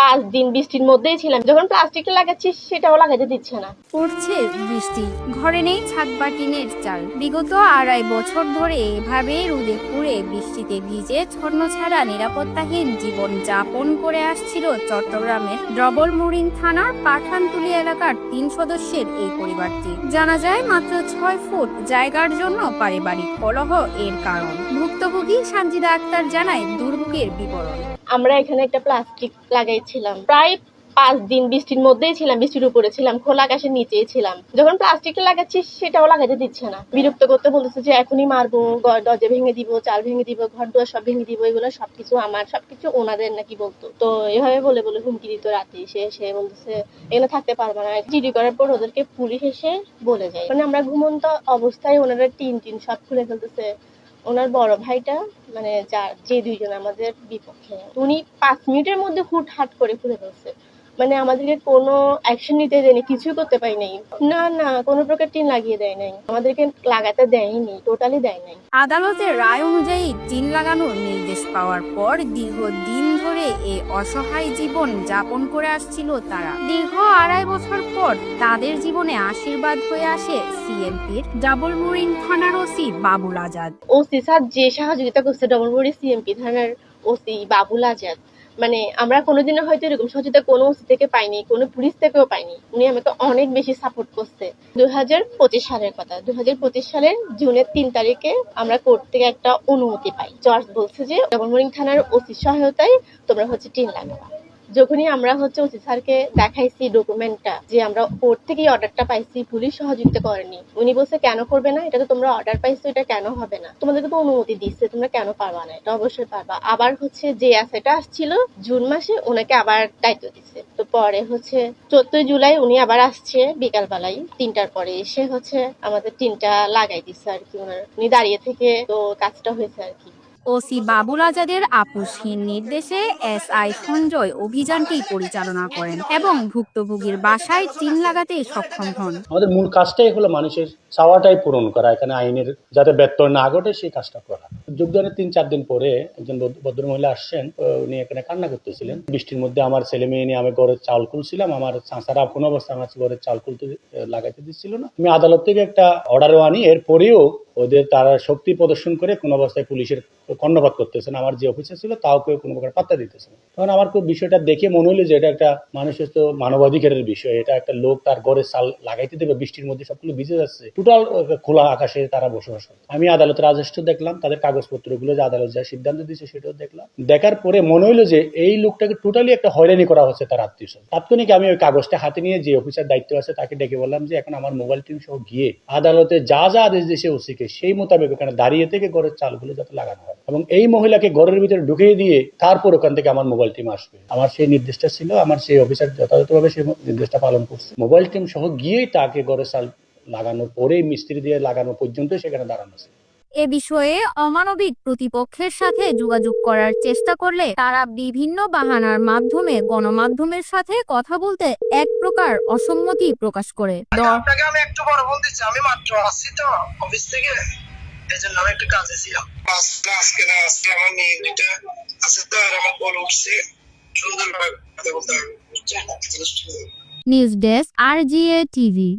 5 দিন বৃষ্টির মধ্যেই ছিলাম। যখন প্লাস্টিকটা লাগাচ্ছি সেটাও লাগাতে দিচ্ছে না। পড়ছে বৃষ্টি, ঘরে নেই ছাদ বা টিনের চাল। বিগত 2.5 বছর ধরে এভাবে রোদে পুড়ে বৃষ্টিতে ভিজে ছন্ন ছাড়া নিরাপত্তাহীন জীবন যাপন করে আসছিল চট্টগ্রামের ডবলমুরিং থানার পাঠানতুলি এলাকার 3 সদস্যের এই পরিবারটি। জানা যায় মাত্র 6 ফুট জায়গার জন্য পারিবারিক কলহ এর কারণ। ভুক্তভোগী সানজিদা আক্তার জানায় দুর্ভোগের বিবরণ। আমরা এখানে একটা প্লাস্টিক লাগাইছিলাম, প্রায় 5 দিন বৃষ্টির মধ্যেই ছিলাম, বৃষ্টির উপরে ছিলাম, খোলা আকাশের নিচেই ছিলাম। যখন প্লাস্টিকটা লাগাচ্ছি সেটাও লাগাতে দিচ্ছে না। বিরক্ত করতে বলতেছে যে এখনই মারবো, দরজা ভেঙে দিব, চাল ভেঙে দিব, ঘর দুয়ার সব ভেঙে দিব, এগুলো সবকিছু আমার, সবকিছু ওনাদের নাকি বলতো। তো এভাবে বলে বলে হুমকি দিত। রাতে এসে বলতেছে এখানে থাকতে পারবো না। জিডি করার পর ওদেরকে পুলিশ এসে বলে যায়। মানে আমরা ঘুমন্ত অবস্থায় ওনারা টিন সব খুলে ফেলতেছে। ওনার বড় ভাইটা মানে যে দুইজন আমাদের বিপক্ষে, উনি 5 মিনিটের মধ্যে হুটহাট করে খুলে ফেলছে। মানে আমাদেরকে কোনো অ্যাকশন নিতে দেয়নি, কিছুই করতে পারি নাই। না কোনো প্রকার টিন লাগিয়ে দেয় নাই, আমাদেরকে লাগাতে দেয়নি, টোটালি দেয় নাই। আদালতের রায় অনুযায়ী টিন লাগানোর নির্দেশ পাওয়ার পর দীর্ঘদিন ধরে এই অসহায় জীবন যাপন করে আসছিল তারা। দীর্ঘ 2.5 বছর পর তাদের জীবনে আশীর্বাদ হয়ে আসে সিএমপির ডবলমুরিং থানার OC Babul Azad. OC sir যে সহযোগিতা করছে ডবলমুরিং সিএমপি থানার ওসি বাবুল আজাদ, মানে আমরা কোনোদিনও হয়তো এরকম সহযোগিতা কোনো ওসি থেকে পাইনি, কোনো পুলিশ থেকেও পাইনি। উনি আমাকে অনেক বেশি সাপোর্ট করছে। 2025 সালের কথা, 2025 সালের জুনের 3 তারিখে আমরা কোর্ট থেকে একটা অনুমতি পাই। জজ বলছে যে ডবলমুরিং থানার ওসি সহায়তায় তোমরা টিন লাগাবা। যখনই আমরা ওসি স্যারকে দেখাইছি ডকুমেন্টটা যে আমরা কোর্ট থেকে অর্ডারটা পাইছি, পুলিশ সহযোগিতা করেনি। উনি বলছে কেন করবে না, এটা তো তোমরা অর্ডার পাইছো, এটা কেন হবে না, তোমাদেরকে তো অনুমতি দিচ্ছে, তোমরা কেন পারবা না, এটা অবশ্যই পারবা। আবার যে অ্যাসেটা আসছিল জুন মাসে, ওনাকে আবার দায়িত্ব দিচ্ছে। তো পরে 14 জুলাই উনি আবার আসছে বিকাল বেলায় 3টার পরে এসে আমাদের টিনটা লাগাই দিচ্ছে আর কি। উনি দাঁড়িয়ে থেকে তো কাজটা হয়েছে আর কি। ওসি বাবুল আজাদের আপোষহীন নির্দেশে এসআই সঞ্জয় অভিযানটি পরিচালনা করেন এবং ভুক্তভোগীর বাসায় টিন লাগাতে সক্ষম হন। আমাদের মূল কাজটাই হলো মানুষের চাওয়াটাই পূরণ করা, এখানে আইনের যাতে ব্যত্যয় না ঘটে সেই কাজটা করা। যোগদানের 3-4 দিন পরে একজন ভদ্রমহিলা আসছেন, উনি এখানে কান্না করতেছিলেন। বৃষ্টির মধ্যে আমার ছেলে মেয়ে নিয়ে আমি ঘরের চাল খুলছিলাম, আমার চাচারা কোনো অবস্থা আমার ঘরের চাল খুলতে লাগাইতে দিচ্ছিল না। আমি আদালত থেকে একটা অর্ডারও আনি, এরপরেও ওদের তারা শক্তি প্রদর্শন করে কোন অবস্থায় পুলিশের কর্ণপাত করতেছেন। আমার যে অফিসার ছিল তাও কেউ কোনো প্রকার পাত্তা দিতেছে না। তখন আমার খুব বিষয়টা দেখে মনে হলো যে এটা একটা মানুষের তো মানবাধিকারের বিষয়। এটা একটা লোক তার ঘরে চাল লাগাইতে দেবে, বৃষ্টির মধ্যে সবগুলো ভিজে যাচ্ছে, টোটাল খোলা আকাশে তারা বসবাস করে। আমি আদালতের আদেশটা দেখলাম, তাদের কাগজপত্রগুলো যে আদালত যা সিদ্ধান্ত দিচ্ছে সেটাও দেখলাম। দেখার পরে মনে হলো যে এই লোকটাকে টোটালি একটা হয়রানি করা হচ্ছে তার আত্মীয়। তাৎক্ষণিক আমি ওই কাগজটা হাতে নিয়ে যে অফিসার দায়িত্ব আছে তাকে ডেকে বললাম যে এখন আমার মোবাইল টিম সহ গিয়ে আদালতে যা আদেশ দিয়েছে ওসিকে সেই মোতাবেক ওখানে দাঁড়িয়ে থেকে ঘরের চালগুলো যাতে লাগানো হয় এবং এই মহিলাকে ঘরের ভিতরে ঢুকিয়ে দিয়ে তারপর ওখান থেকে আমার মোবাইল টিম আসবে। আমার সেই নির্দেশটা ছিল, আমার সেই অফিসার যথাযথভাবে সেই নির্দেশটা পালন করছে। মোবাইল টিম সহ গিয়েই তাকে ঘরের চাল লাগানোর পরেই মিস্ত্রি দিয়ে লাগানো পর্যন্ত সেখানে দাঁড়ানো আছে। এ বিষয়ে অমানবিক প্রতিপক্ষের সাথে যোগাযোগ করার চেষ্টা করলে তারা বিভিন্ন বাহানার মাধ্যমে গণমাধ্যমের সাথে কথা বলতে এক প্রকার অসম্মতি প্রকাশ করে। আপনাকে আমি একটু বড় বলতে চাই, আমি মাত্র আসছি তো অফিস থেকে, এজন্য আমি একটু কাজে ছিলাম। আজকে আমার মেয়ে দুইটা আছে তো, আর আমার বল উঠছে সুন্দরভাবে কথা বলতে হবে। News desk, RGA TV.